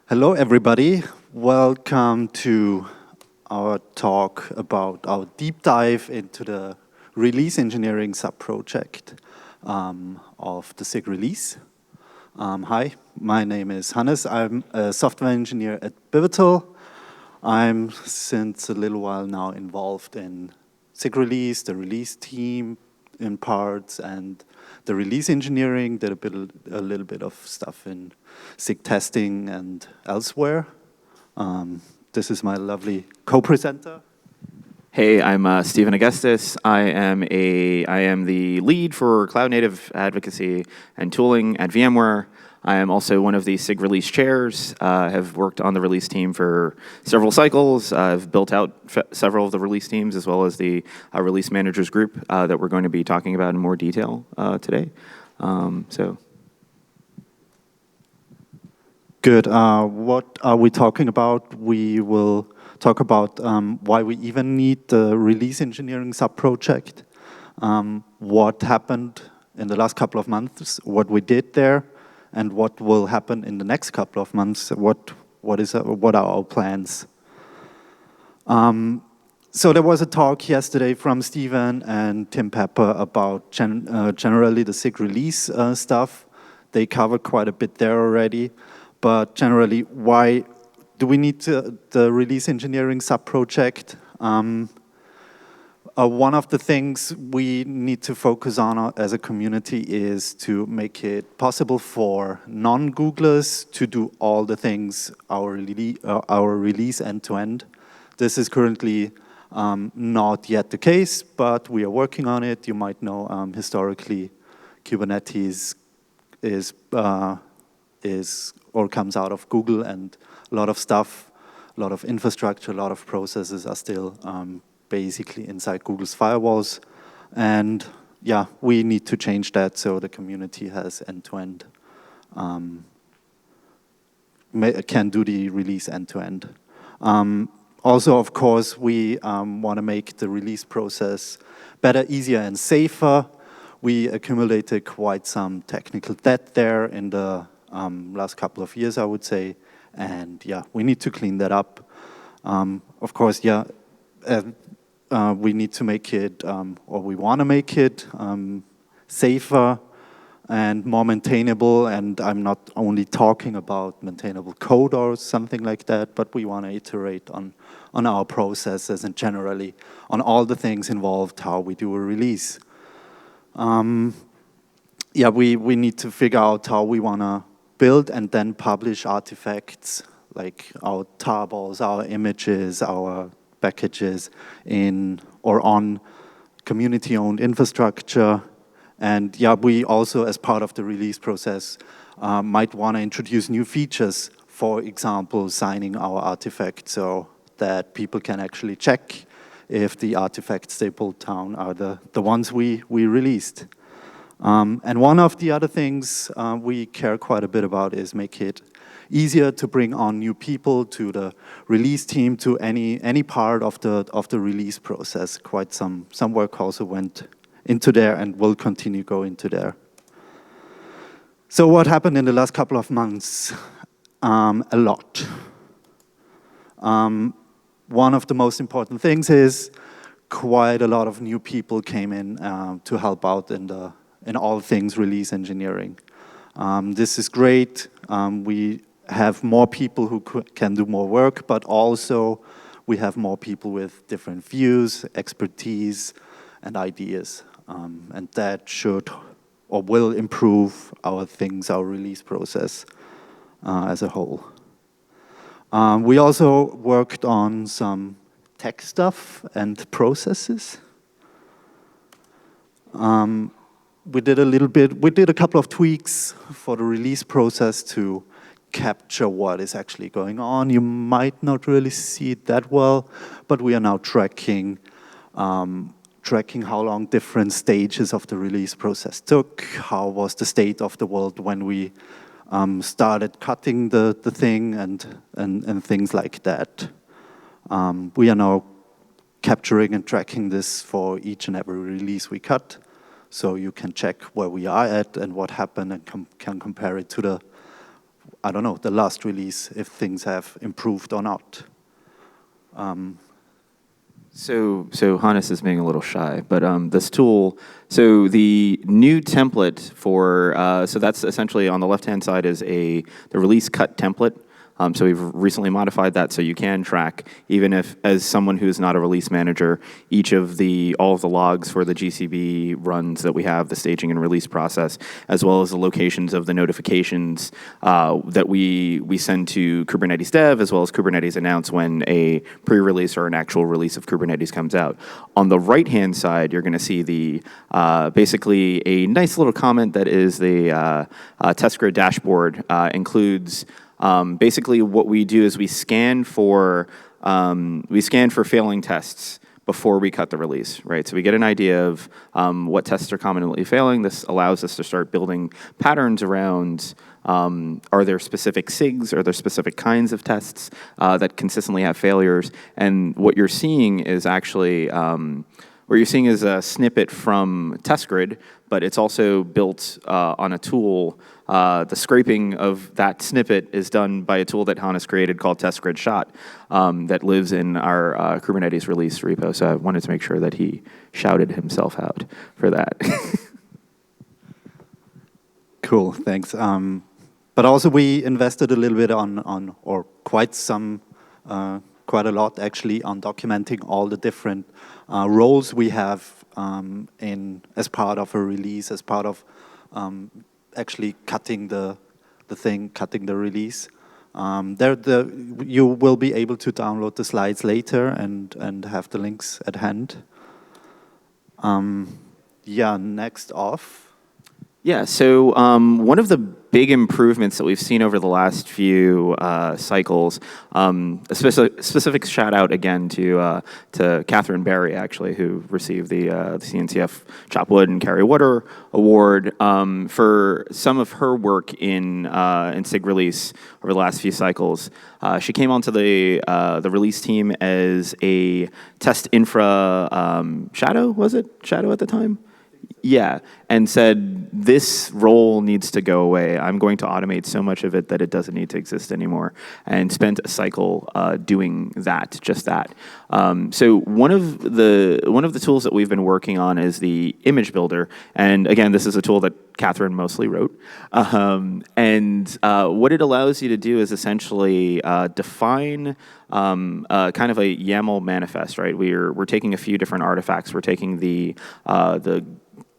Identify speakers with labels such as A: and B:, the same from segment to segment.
A: Hello, everybody. Welcome to our talk about our deep dive into the release engineering subproject of the Sig Release. Hi, my name is Hannes. I'm a software engineer at Pivotal. I'm since a little while now involved in Sig Release, the release team in parts, and the release engineering. Did a little bit of stuff in SIG testing and elsewhere. This is my lovely co-presenter.
B: Hey, I'm Stephen Augustus. I am the lead for cloud native advocacy and tooling at VMware. I am also one of the SIG Release chairs. Have worked on the release team for several cycles. I've built out several of the release teams as well as the release managers group that we're going to be talking about in more detail today.
A: Good. What are we talking about? We will talk about why we even need the release engineering subproject, what happened in the last couple of months, what we did there, and what will happen in the next couple of months. What are our plans? So there was a talk yesterday from Stephen and Tim Pepper about generally the SIG release stuff. They covered quite a bit there already. But generally, why do we need the release engineering subproject? One of the things we need to focus on as a community is to make it possible for non-Googlers to do all the things our release end-to-end. This is currently not yet the case, but we are working on it. You might know historically Kubernetes is or comes out of Google, and a lot of stuff, a lot of infrastructure, a lot of processes are still basically inside Google's firewalls. And yeah, we need to change that so the community has end-to-end, can do the release end-to-end. Also, of course, we want to make the release process better, easier, and safer. We accumulated quite some technical debt there in the last couple of years, I would say. And yeah, we need to clean that up. Of course, yeah, we need to make it, or we want to make it safer and more maintainable. And I'm not only talking about maintainable code or something like that, but we want to iterate on our processes and generally on all the things involved, how we do a release. Yeah, we need to figure out how we want to build and then publish artifacts like our tarballs, our images, our packages in or on community-owned infrastructure. And yeah, we also, as part of the release process, might want to introduce new features. For example, signing our artifacts so that people can actually check if the artifacts they pulled down are the ones we released. And one of the other things we care quite a bit about is make it easier to bring on new people to the release team, to any part of the release process. Quite some work also went into there and will continue go into there. So what happened in the last couple of months? A lot. One of the most important things is quite a lot of new people came in to help out in all things release engineering. This is great. We have more people who can do more work, but also we have more people with different views, expertise, and ideas. And that should or will improve our release process as a whole. We also worked on some tech stuff and processes. We did a couple of tweaks for the release process to capture what is actually going on. You might not really see it that well, but we are now tracking how long different stages of the release process took, how was the state of the world when we started cutting the thing and things like that. We are now capturing and tracking this for each and every release we cut, so you can check where we are at and what happened and can compare it to I don't know, the last release, if things have improved or not.
B: So Hannes is being a little shy, but this tool, so the new template for, so that's essentially on the left-hand side is the release cut template. So we've recently modified that so you can track, even if, as someone who's not a release manager, all of the logs for the GCB runs that we have, the staging and release process, as well as the locations of the notifications that we send to Kubernetes dev, as well as Kubernetes announce when a pre-release or an actual release of Kubernetes comes out. On the right-hand side, you're going to see the basically a nice little comment that is the test grid dashboard includes. Basically, what we do is we scan for failing tests before we cut the release, right? So we get an idea of what tests are commonly failing. This allows us to start building patterns around, are there specific SIGs, are there specific kinds of tests that consistently have failures? And what you're seeing is actually, a snippet from test grid, but it's also built on a tool. The scraping of that snippet is done by a tool that Hannes created called Test Grid Shot that lives in our Kubernetes release repo. So I wanted to make sure that he shouted himself out for that.
A: Cool, thanks. But also we invested a little bit or quite a lot actually, on documenting all the different roles we have as part of a release, as part of actually cutting the release. You will be able to download the slides later and have the links at hand. Next off.
B: Yeah, so one of the big improvements that we've seen over the last few cycles, a specific shout out again to Catherine Barry, actually, who received the CNCF Chop Wood and Carry Water Award for some of her work in Sig Release over the last few cycles. She came onto the release team as a test infra shadow, was it? Shadow at the time? Yeah, and said, this role needs to go away. I'm going to automate so much of it that it doesn't need to exist anymore, and spent a cycle doing just that. So one of the tools that we've been working on is the image builder, and again, this is a tool that Catherine mostly wrote. And what it allows you to do is essentially define kind of a YAML manifest, right? We're taking a few different artifacts. We're taking the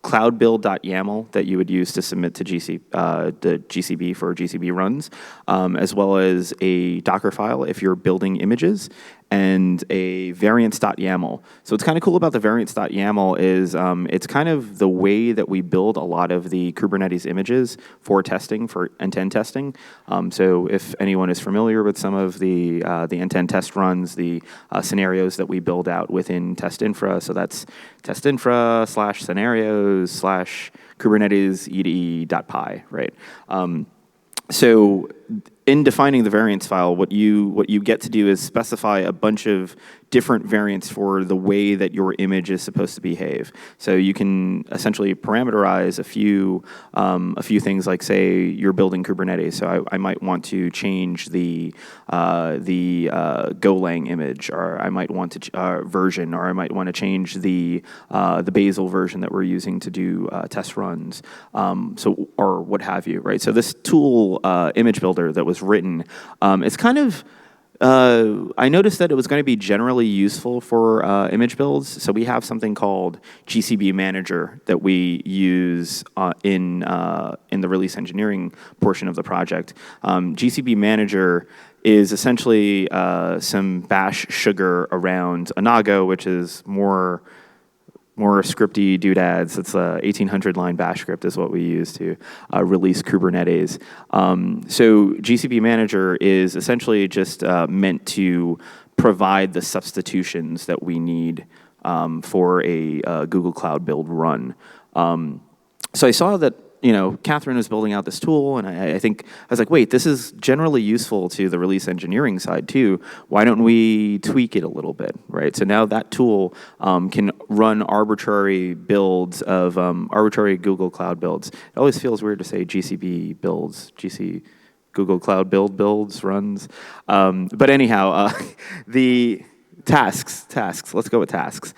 B: cloudbuild.yaml that you would use to submit to the GCB for GCB runs, as well as a Docker file if you're building images, and a variants.yaml. So what's kind of cool about the variants.yaml is it's kind of the way that we build a lot of the Kubernetes images for testing, for end-to-end testing. So if anyone is familiar with some of the end-to-end test runs, the scenarios that we build out within test infra, so that's test infra /scenarios /Kubernetes EDE.py, right? So in defining the variants file, what you get to do is specify a bunch of different variants for the way that your image is supposed to behave. So you can essentially parameterize a few things, like say you're building Kubernetes. So I might want to change the Golang image, or I might want to version, or I might want to change the Bazel version that we're using to do test runs, or what have you, right? So this tool, image builder, that was written, it's kind of I noticed that it was going to be generally useful for image builds. So we have something called Gcb Manager that we use in the release engineering portion of the project. Gcb Manager is essentially some bash sugar around Anago, which is more scripty doodads. It's a 1,800-line bash script is what we use to release Kubernetes. So GCB Manager is essentially just meant to provide the substitutions that we need for a Google Cloud build run. So I saw that Catherine was building out this tool, and I was like, wait, this is generally useful to the release engineering side too. Why don't we tweak it a little bit, right? So now that tool can run arbitrary builds of arbitrary Google Cloud builds. It always feels weird to say GCB builds, Google Cloud builds, runs. But anyhow, the tasks. Let's go with tasks.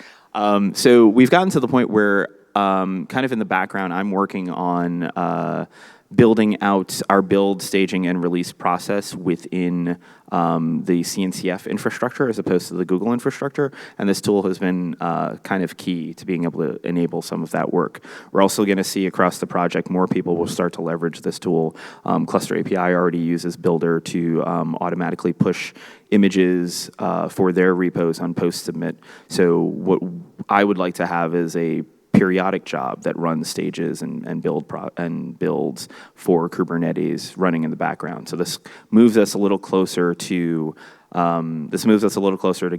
B: So we've gotten to the point where kind of in the background, I'm working on building out our build, staging, and release process within the CNCF infrastructure as opposed to the Google infrastructure. And this tool has been kind of key to being able to enable some of that work. We're also going to see across the project more people will start to leverage this tool. Cluster API already uses Builder to automatically push images for their repos on post-submit. So what I would like to have is a periodic job that runs stages and builds for Kubernetes running in the background. So this moves us a little closer to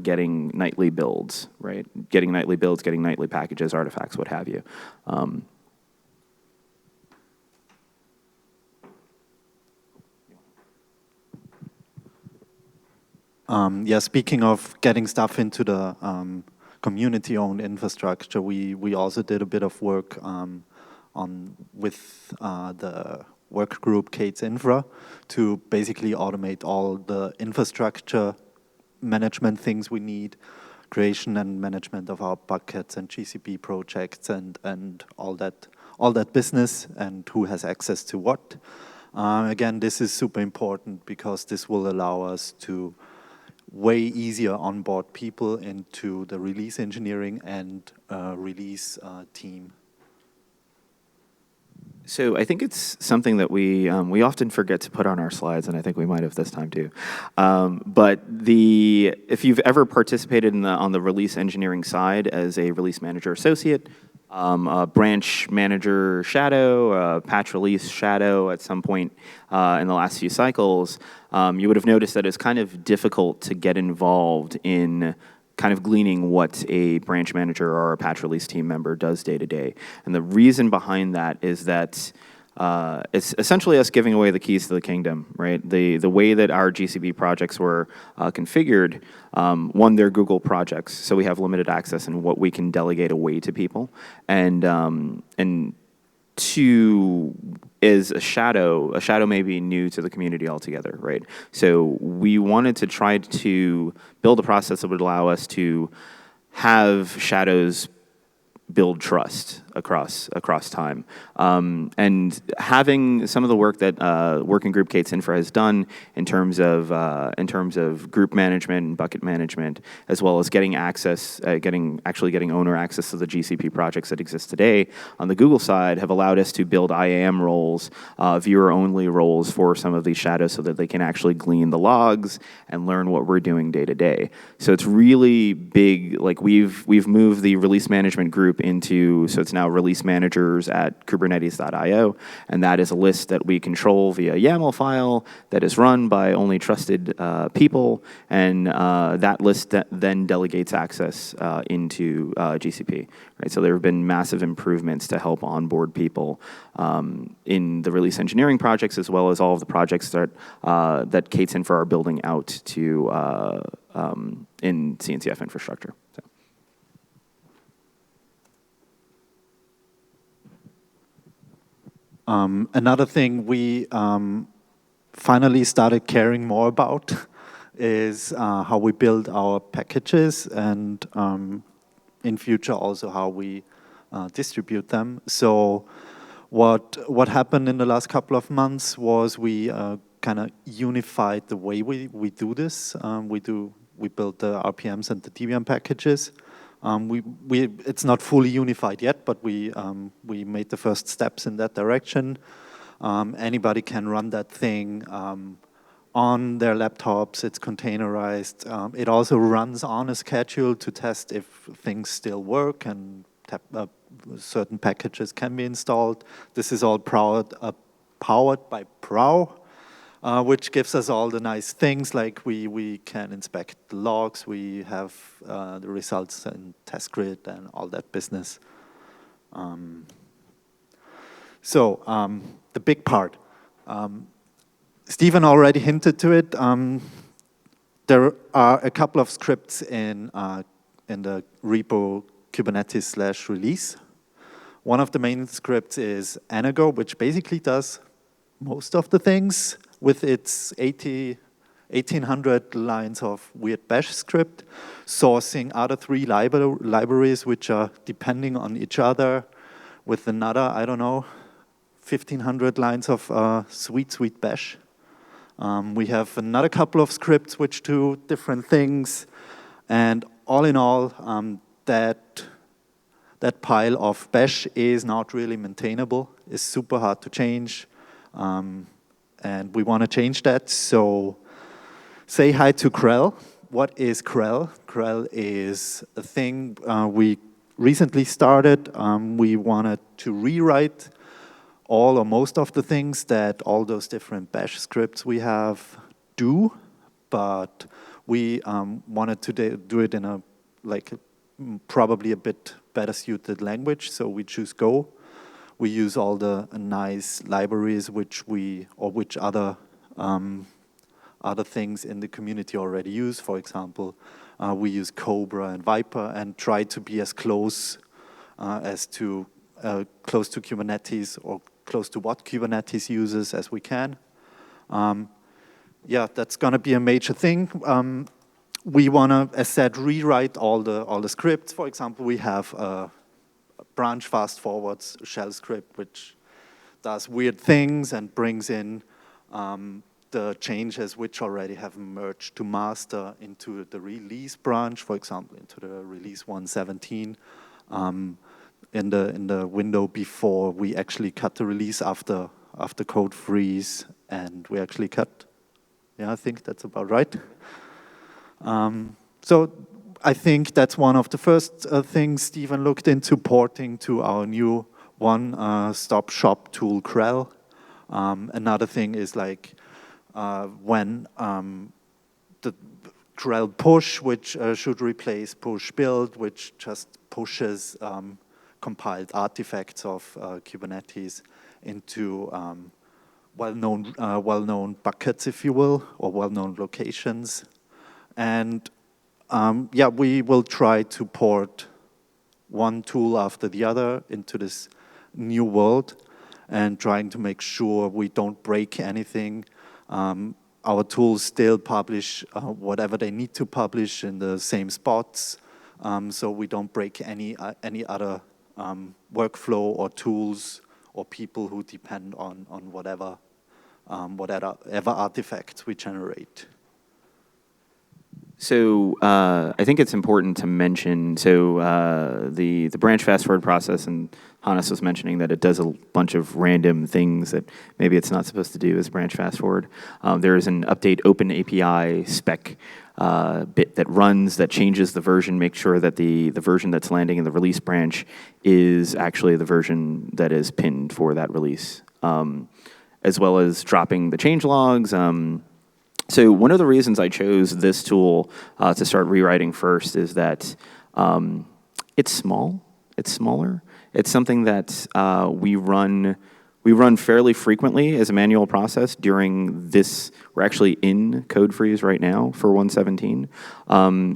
B: getting nightly builds, right? Getting nightly builds, getting nightly packages, artifacts, what have you.
A: Yeah, speaking of getting stuff into the community-owned infrastructure, we also did a bit of work with the work group Kate's Infra to basically automate all the infrastructure management things we need, creation and management of our buckets and GCP projects and all that business and who has access to what. Again, this is super important because this will allow us to way easier onboard people into the release engineering and release team.
B: So I think it's something that we often forget to put on our slides, and I think we might have this time too. But if you've ever participated on the release engineering side as a release manager associate, a branch manager shadow, a patch release shadow at some point in the last few cycles, you would have noticed that it's kind of difficult to get involved in kind of gleaning what a branch manager or a patch release team member does day to day. And the reason behind that is that it's essentially us giving away the keys to the kingdom, right? The way that our GCB projects were configured, one, they're Google projects, so we have limited access in what we can delegate away to people, and two is a shadow may be new to the community altogether, right? So we wanted to try to build a process that would allow us to have shadows build trust across time, and having some of the work that working group Kate's Infra has done in terms of group management and bucket management, as well as getting access, getting owner access to the GCP projects that exist today on the Google side, have allowed us to build IAM roles, viewer only roles for some of these shadows, so that they can actually glean the logs and learn what we're doing day to day. So it's really big. Like we've moved the release management group into, so it's now release managers at Kubernetes.io, and that is a list that we control via YAML file that is run by only trusted people, and that list then delegates access into GCP. Right, so there have been massive improvements to help onboard people in the release engineering projects, as well as all of the projects that Kate's Infra are building out to in CNCF infrastructure. So.
A: Another thing we finally started caring more about is how we build our packages, and in future also how we distribute them. So what happened in the last couple of months was we kind of unified the way we do this. We built the RPMs and the Debian packages. It's not fully unified yet, but we made the first steps in that direction. Anybody can run that thing on their laptops. It's containerized. It also runs on a schedule to test if things still work and certain packages can be installed. This is all powered by Prow, which gives us all the nice things, like we can inspect the logs, we have the results in test grid and all that business. The big part. Stephen already hinted to it. There are a couple of scripts in the repo Kubernetes/release. One of the main scripts is Anago, which basically does most of the things. with its 1,800 lines of weird bash script, sourcing other 3 libraries which are depending on each other with another, I don't know, 1,500 lines of sweet bash. We have another couple of scripts which do different things, and all in all, that pile of bash is not really maintainable. It's super hard to change, and we want to change that. So say hi to Krell. What is Krell? Krell is a thing we recently started. We wanted to rewrite all or most of the things that all those different bash scripts we have do, but we wanted to do it in a probably a bit better suited language, so we choose Go. We use all the nice libraries which other things in the community already use. For example, we use Cobra and Viper and try to be as close to Kubernetes or close to what Kubernetes uses as we can. Yeah, that's going to be a major thing. We want to, as said, rewrite all the scripts. For example, we have a branch fast forwards shell script which does weird things and brings in the changes which already have merged to master into the release branch, for example, into the release 117 in the window before we actually cut the release after code freeze, and we actually cut. Yeah, I think that's about right. So I think that's one of the first things Stephen looked into, porting to our new one-stop shop tool, Krell. Another thing is when the Krell push, which should replace push build, which just pushes compiled artifacts of Kubernetes into well-known buckets, if you will, or well-known locations. And yeah, we will try to port one tool after the other into this new world and trying to make sure we don't break anything. Our tools still publish whatever they need to publish in the same spots, so we don't break any other workflow or tools or people who depend on whatever artifacts we generate.
B: So I think it's important to mention, the branch fast forward process, and Hannes was mentioning that it does a bunch of random things that maybe it's not supposed to do as branch fast forward. There is an update open API spec bit that runs, that changes the version, makes sure that the version that's landing in the release branch is actually the version that is pinned for that release, as well as dropping the change logs. So one of the reasons I chose this tool to start rewriting first is that it's small, it's smaller. It's something that we run fairly frequently as a manual process during this. We're actually in code freeze right now for 117.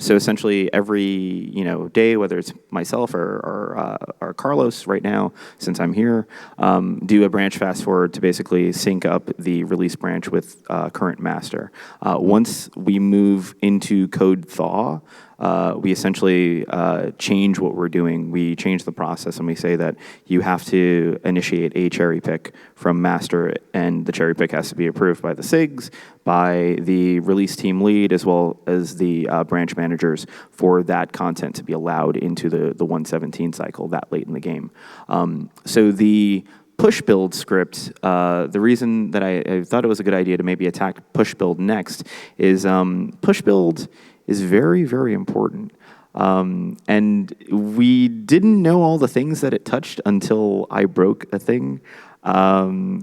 B: So essentially every day, whether it's myself or Carlos right now, since I'm here, do a branch fast forward to basically sync up the release branch with current master. Once we move into code thaw, we essentially change what we're doing. We change the process and we say that you have to initiate a cherry pick from master, and the cherry pick has to be approved by the SIGs, by the release team lead, as well as the branch managers for that content to be allowed into the 117 cycle that late in the game. So the push build script, the reason that I thought it was a good idea to maybe attack push build next is push build is very, very important. And we didn't know all the things that it touched until I broke a thing,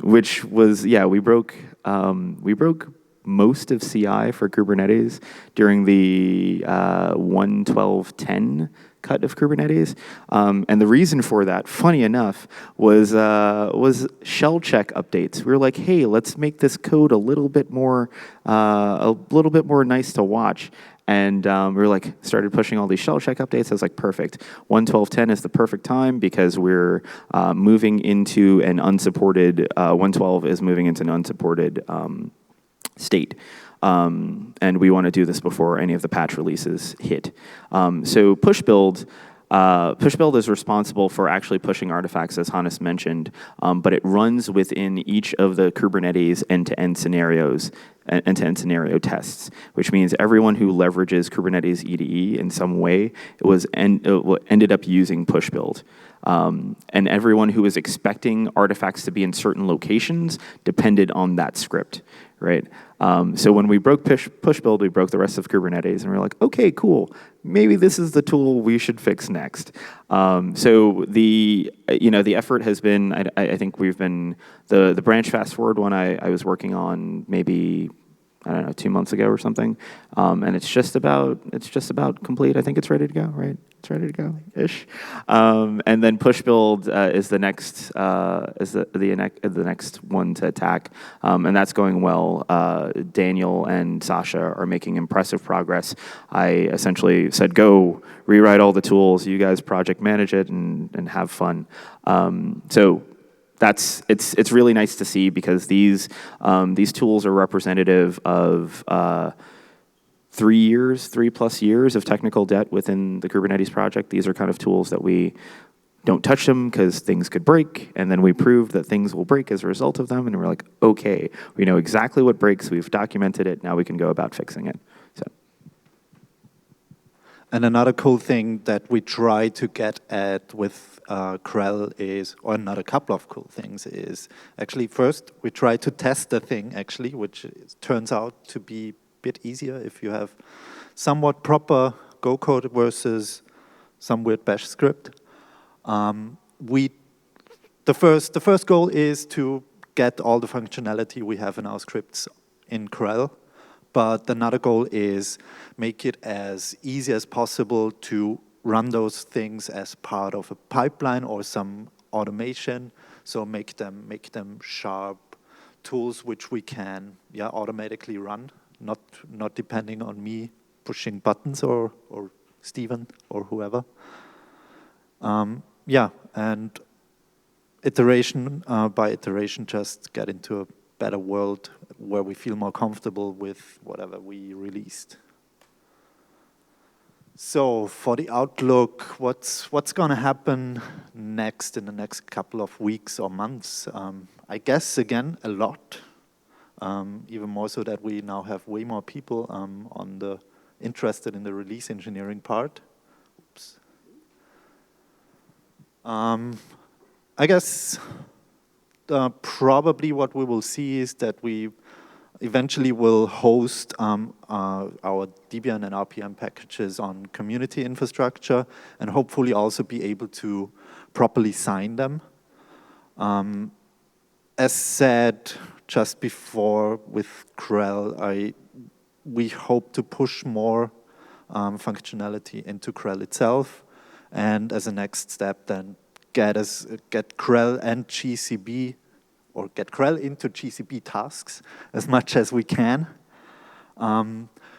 B: which was, we broke most of CI for Kubernetes during the 1.12.10 cut of Kubernetes. And the reason for that, funny enough, was shell check updates. We were like, hey, let's make this code a little bit more nice to watch. And we were like, started pushing all these shell check updates. I was like, perfect. 1.12.10 is the perfect time because we're moving into an unsupported, 1.12 is moving into an unsupported state. And we want to do this before any of the patch releases hit. So push build is responsible for actually pushing artifacts, as Hannes mentioned, but it runs within each of the Kubernetes end-to-end scenarios, end-to-end scenario tests, which means everyone who leverages Kubernetes EDE in some way ended up using push build. And everyone who was expecting artifacts to be in certain locations depended on that script, right? So when we broke push build, we broke the rest of Kubernetes, and we were like, okay, cool. Maybe this is the tool we should fix next. So the effort has been, I think we've been, the branch fast forward one I was working on maybe, I don't know, 2 months ago or something, and it's just about complete. I think it's ready to go, right? It's ready to go, ish. And then push build is the next the next one to attack, and that's going well. Daniel and Sasha are making impressive progress. I essentially said, go rewrite all the tools. You guys project manage it and have fun. So. It's really nice to see, because these tools are representative of 3+ years of technical debt within the Kubernetes project. These are kind of tools that we don't touch them because things could break, and then we proved that things will break as a result of them, and we're like, okay, we know exactly what breaks, we've documented it, now we can go about fixing it. So.
A: And another cool thing that we try to get at with Krell is, or another couple of cool things is, actually first we try to test the thing actually, which turns out to be a bit easier if you have somewhat proper Go code versus some weird bash script. The first goal is to get all the functionality we have in our scripts in Krell. But another goal is make it as easy as possible to run those things as part of a pipeline or some automation. So make them sharp tools which we can automatically run, not depending on me pushing buttons or Steven or whoever. And iteration by iteration, just get into a better world where we feel more comfortable with whatever we released. So for the outlook, what's going to happen next in the next couple of weeks or months? I guess, again, a lot. Even more so that we now have way more people interested in the release engineering part. Oops. I guess probably what we will see is that we eventually will host our Debian and RPM packages on community infrastructure, and hopefully also be able to properly sign them. As said just before with Krell, we hope to push more functionality into Krell itself, and as a next step then get Krell and GCB, or get Krell into GCB tasks as much as we can.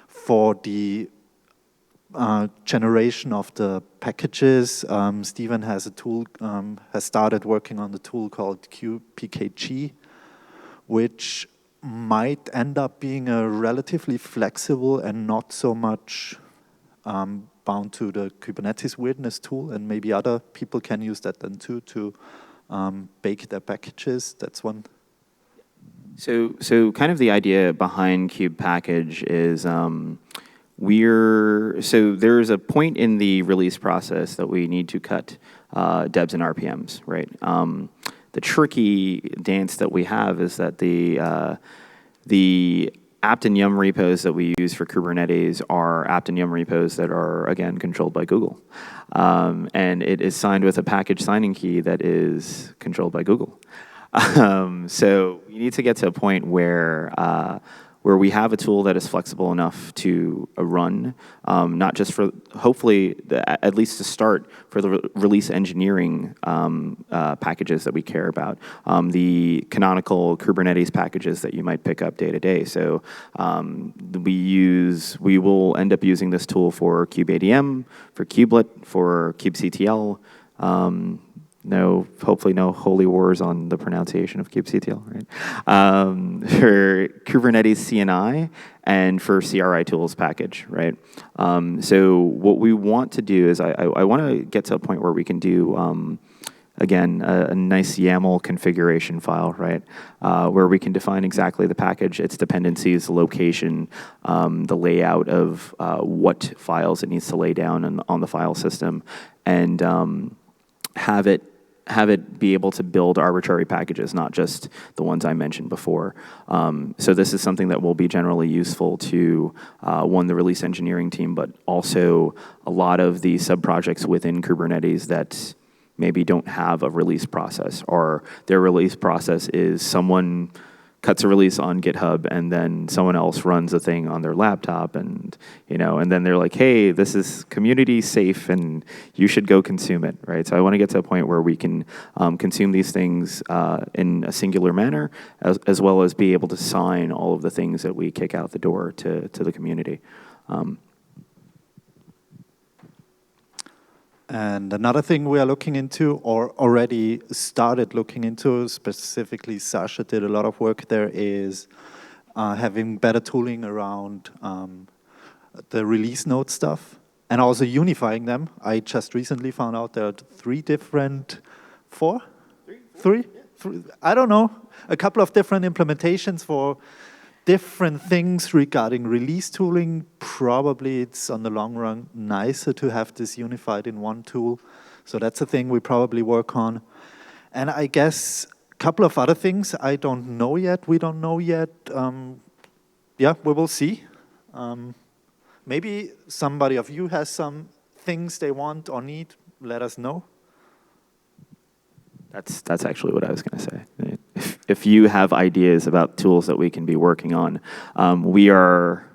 A: For the generation of the packages, Steven has a tool, has started working on the tool called QPKG, which might end up being a relatively flexible and not so much bound to the Kubernetes weirdness tool, and maybe other people can use that then too to bake their packages. That's one.
B: So kind of the idea behind Kube Package is so there's a point in the release process that we need to cut debs and RPMs, right? The tricky dance that we have is that the apt and yum repos that we use for Kubernetes are apt and yum repos that are, again, controlled by Google. And it is signed with a package signing key that is controlled by Google. So you need to get to a point where we have a tool that is flexible enough to run, not just for, hopefully, at least to start, for the release engineering packages that we care about, the canonical Kubernetes packages that you might pick up day to day. So we will end up using this tool for kubeadm, for kubelet, for kubectl, hopefully no holy wars on the pronunciation of kubectl, right? For Kubernetes CNI and for CRI tools package, right? So what we want to do is I want to get to a point where we can do, again, a nice YAML configuration file, right? Where we can define exactly the package, its dependencies, the location, the layout of what files it needs to lay down on the file system, and have it be able to build arbitrary packages, not just the ones I mentioned before. So this is something that will be generally useful to, one, the release engineering team, but also a lot of the sub-projects within Kubernetes that maybe don't have a release process, or their release process is someone cuts a release on GitHub and then someone else runs a thing on their laptop, and and then they're like, hey, this is community safe and you should go consume it, right? So I want to get to a point where we can consume these things in a singular manner, as well as be able to sign all of the things that we kick out the door to the community.
A: And another thing we are looking into, or already started looking into, specifically Sasha did a lot of work there, is having better tooling around the release note stuff, and also unifying them. I just recently found out there are three? I don't know, a couple of different implementations for different things regarding release tooling. Probably it's on the long run nicer to have this unified in one tool. So that's a thing we probably work on. And I guess a couple of other things I don't know yet, we don't know yet. Yeah, we will see. Maybe somebody of you has some things they want or need, let us know.
B: That's actually what I was going to say. If you have ideas about tools that we can be working on, we are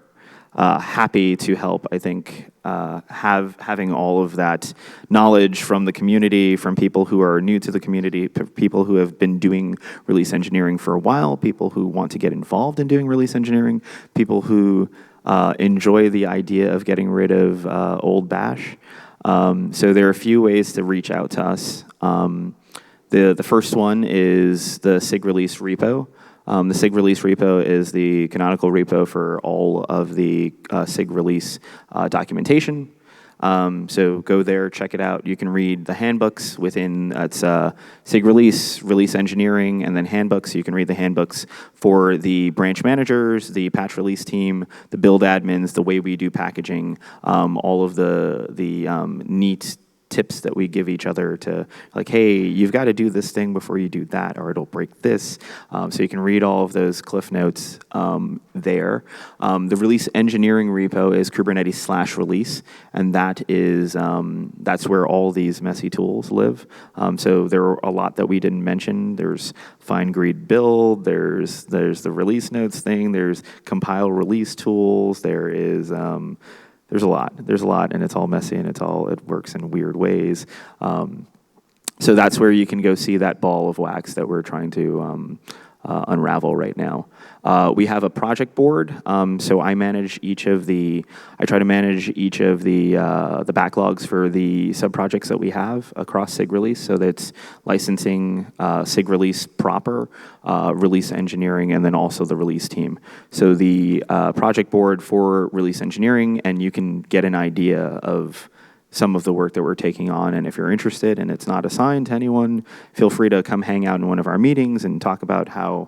B: happy to help. I think having all of that knowledge from the community, from people who are new to the community, people who have been doing release engineering for a while, people who want to get involved in doing release engineering, people who enjoy the idea of getting rid of old bash. So there are a few ways to reach out to us. The first one is the Sig Release Repo. The Sig Release Repo is the canonical repo for all of the Sig Release documentation. So go there, check it out. You can read the handbooks within, it's Sig Release, Release Engineering, and then handbooks. You can read the handbooks for the branch managers, the patch release team, the build admins, the way we do packaging, all of the neat tips that we give each other to, like, hey, you've got to do this thing before you do that, or it'll break this. So you can read all of those cliff notes there. The release engineering repo is Kubernetes/release, and that is that's where all these messy tools live. So there are a lot that we didn't mention. There's fine-grained build. There's the release notes thing. There's compile release tools. There's a lot, and it's all messy, and it works in weird ways. So that's where you can go see that ball of wax that we're trying to unravel right now. We have a project board, so I try to manage each of the backlogs for the sub-projects that we have across Sig Release. So that's licensing, Sig Release proper, release engineering, and then also the release team. So the project board for release engineering, and you can get an idea of some of the work that we're taking on, and if you're interested and it's not assigned to anyone, feel free to come hang out in one of our meetings and talk about how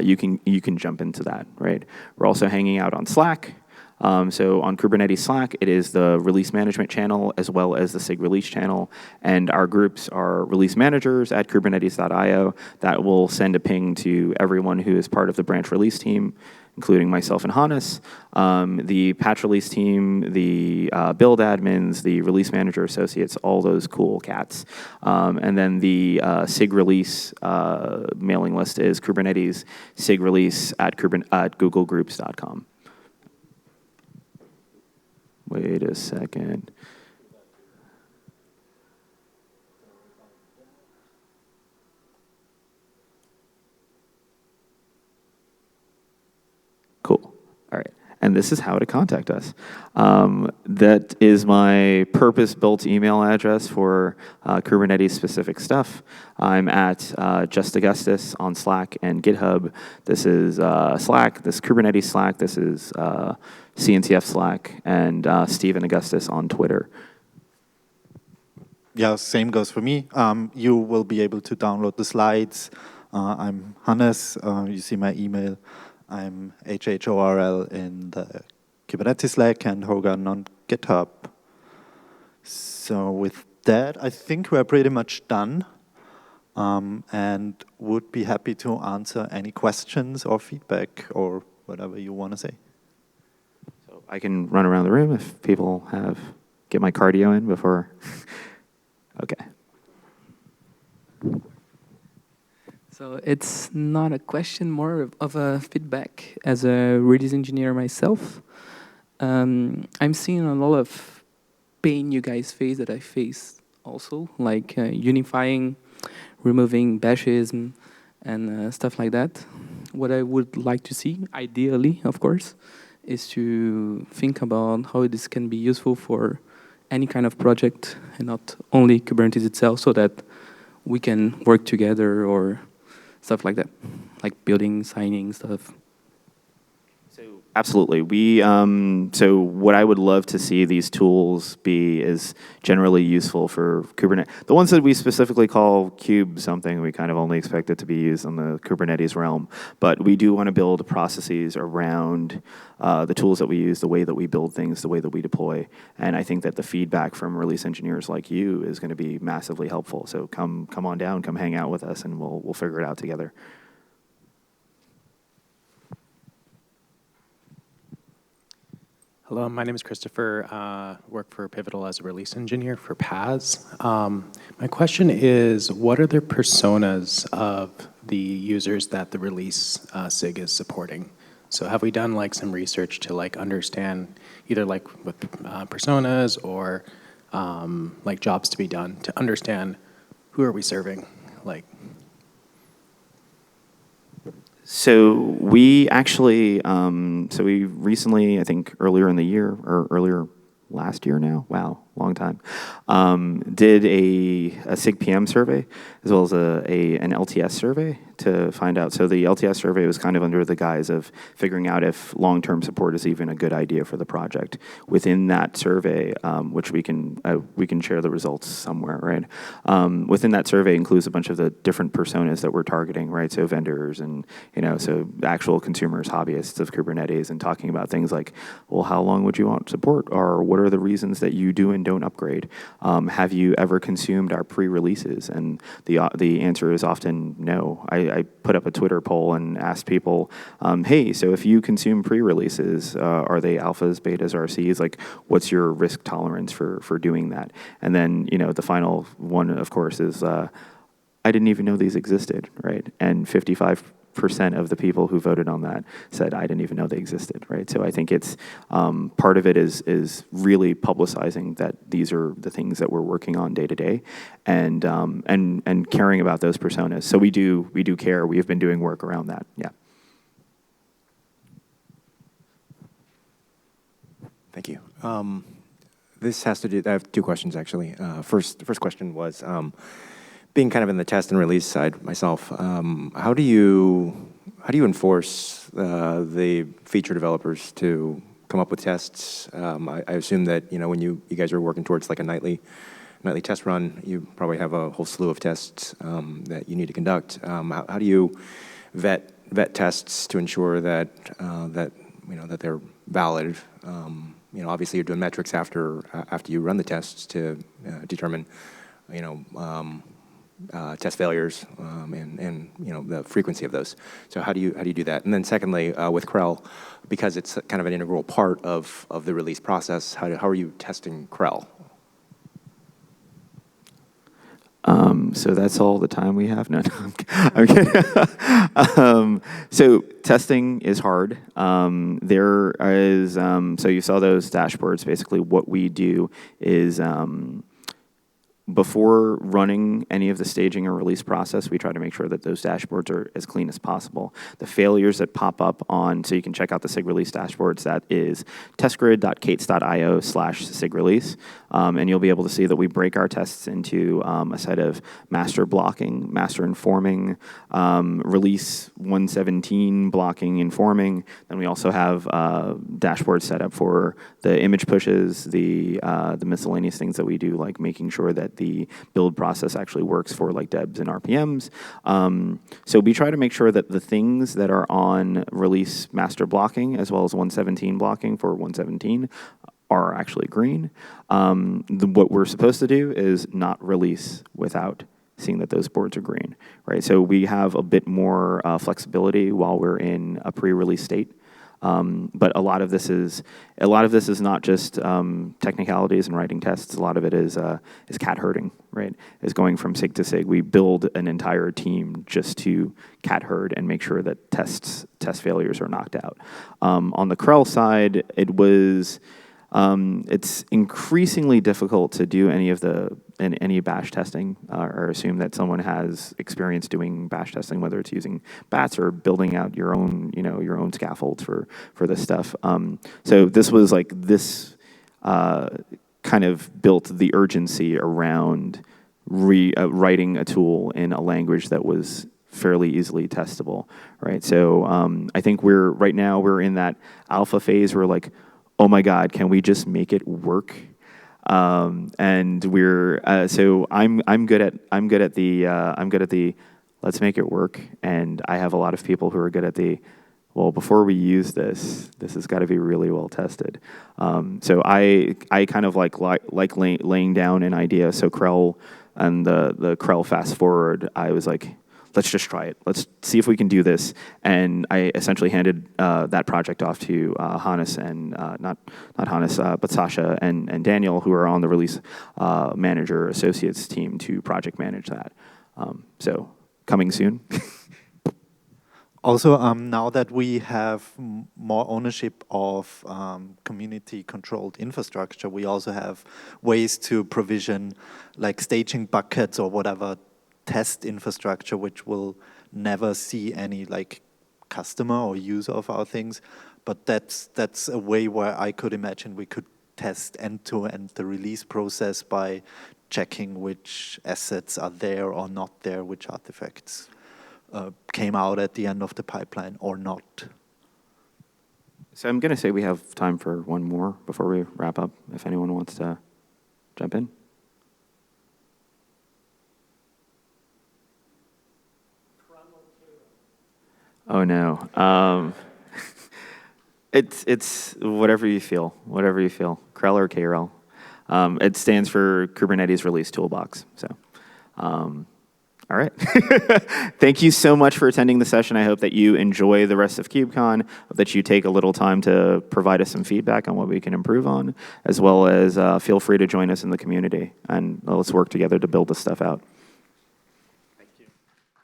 B: you can jump into that, right? We're also hanging out on Slack. So on Kubernetes Slack, it is the release management channel as well as the Sig Release channel, and our groups are release managers at kubernetes.io that will send a ping to everyone who is part of the branch release team, including myself and Hannes, the patch release team, the build admins, the release manager associates, all those cool cats. And then the Sig Release mailing list is Kubernetes Sig Release at googlegroups.com. Wait a second. Cool. All right. And and this is how to contact us. That is my purpose-built email address for Kubernetes-specific stuff. I'm at Just Augustus on Slack and GitHub. This is Slack, this Kubernetes Slack, this is CNCF Slack, and Stephen Augustus on Twitter.
A: Yeah, same goes for me. You will be able to download the slides. I'm Hannes. You see my email. I'm HHORL in the Kubernetes Slack and Hogan on GitHub. So with that, I think we're pretty much done, and would be happy to answer any questions or feedback or whatever you want to say.
B: So I can run around the room if people get my cardio in before. Okay.
C: So it's not a question, more of a feedback. As a release engineer myself, I'm seeing a lot of pain you guys face that I face also, like unifying, removing bashes and stuff like that. What I would like to see, ideally, of course, is to think about how this can be useful for any kind of project and not only Kubernetes itself, so that we can work together or stuff like that, like building, signing stuff.
B: Absolutely. So what I would love to see these tools be is generally useful for Kubernetes. The ones that we specifically call kube something, we kind of only expect it to be used on the Kubernetes realm. But we do want to build processes around the tools that we use, the way that we build things, the way that we deploy. And I think that the feedback from release engineers like you is going to be massively helpful. So come on down, come hang out with us, and we'll figure it out together.
D: Hello, my name is Christopher. Work for Pivotal as a release engineer for PaaS. My question is, what are the personas of the users that the release SIG is supporting? So have we done like some research to like understand either like with personas or like jobs to be done to understand who are we serving? Like.
B: So we actually, we recently, I think earlier in the year, or earlier last year now, wow, long time, did a SIG PM survey, as well as an LTS survey to find out. So the LTS survey was kind of under the guise of figuring out if long-term support is even a good idea for the project. Within that survey, which we can share the results somewhere, right? Within that survey includes a bunch of the different personas that we're targeting, right? So vendors and, so actual consumers, hobbyists of Kubernetes, and talking about things like, well, how long would you want support? Or what are the reasons that you do and don't upgrade? Have you ever consumed our pre-releases? And the answer is often no. I put up a Twitter poll and asked people, hey, so if you consume pre-releases, are they alphas, betas, RCs? Like, what's your risk tolerance for doing that? And then, the final one, of course, is I didn't even know these existed, right? And 55% of the people who voted on that said, I didn't even know they existed, right? So I think it's, part of it is really publicizing that these are the things that we're working on day to day, and caring about those personas. So we do care. We have been doing work around that, yeah.
E: Thank you. This has to do, I have two questions actually. The first question was, being kind of in the test and release side myself, how do you enforce the feature developers to come up with tests? I assume that when you guys are working towards like a nightly test run, you probably have a whole slew of tests that you need to conduct. How do you vet tests to ensure that that they're valid? Obviously you're doing metrics after you run the tests to determine test failures and the frequency of those. So how do you do that? And then secondly, with CREL, because it's kind of an integral part of the release process, how are you testing CREL?
B: So that's all the time we have? No, I'm kidding. So testing is hard. There is, so you saw those dashboards. Basically what we do is, before running any of the staging or release process, we try to make sure that those dashboards are as clean as possible. The failures that pop up on, so you can check out the Cig Release Dashboards, that is testgrid.kates.io/Cig Release, and you'll be able to see that we break our tests into a set of master blocking, master informing, release 117 blocking, informing. Then we also have dashboards set up for the image pushes, the miscellaneous things that we do, like making sure that the build process actually works for like debs and RPMs. So we try to make sure that the things that are on release master blocking as well as 117 blocking for 117 are actually green. What we're supposed to do is not release without seeing that those boards are green, right? So we have a bit more flexibility while we're in a pre-release state. But a lot of this is not just technicalities and writing tests. A lot of it is cat herding, right? Is going from SIG to SIG. We build an entire team just to cat herd and make sure that test failures are knocked out. On the Krell side, it's increasingly difficult to do any bash testing or assume that someone has experience doing bash testing, whether it's using bats or building out your own scaffolds for this stuff. So this was like this kind of built the urgency around writing a tool in a language that was fairly easily testable, right? So I think we're in that alpha phase where like, oh my God, can we just make it work? And we're so I'm good at the let's make it work, and I have a lot of people who are good at the well, before we use this has got to be really well tested. So I kind of like laying down an idea. So Krell and the Krell fast forward, I was like, let's just try it. Let's see if we can do this. And I essentially handed that project off to Hannes and not Hannes, but Sasha and Daniel, who are on the release manager associates team to project manage that. So coming soon.
A: Also, now that we have more ownership of community-controlled infrastructure, we also have ways to provision like staging buckets or whatever test infrastructure, which will never see any like customer or user of our things. But that's a way where I could imagine we could test end-to-end the release process by checking which assets are there or not there, which artifacts came out at the end of the pipeline or not.
B: So I'm going to say we have time for one more before we wrap up, if anyone wants to jump in. Oh no. It's whatever you feel. Krell or KRL. It stands for Kubernetes Release Toolbox. So, all right. Thank you so much for attending the session. I hope that you enjoy the rest of KubeCon, that you take a little time to provide us some feedback on what we can improve on, as well as feel free to join us in the community, and let's work together to build this stuff out.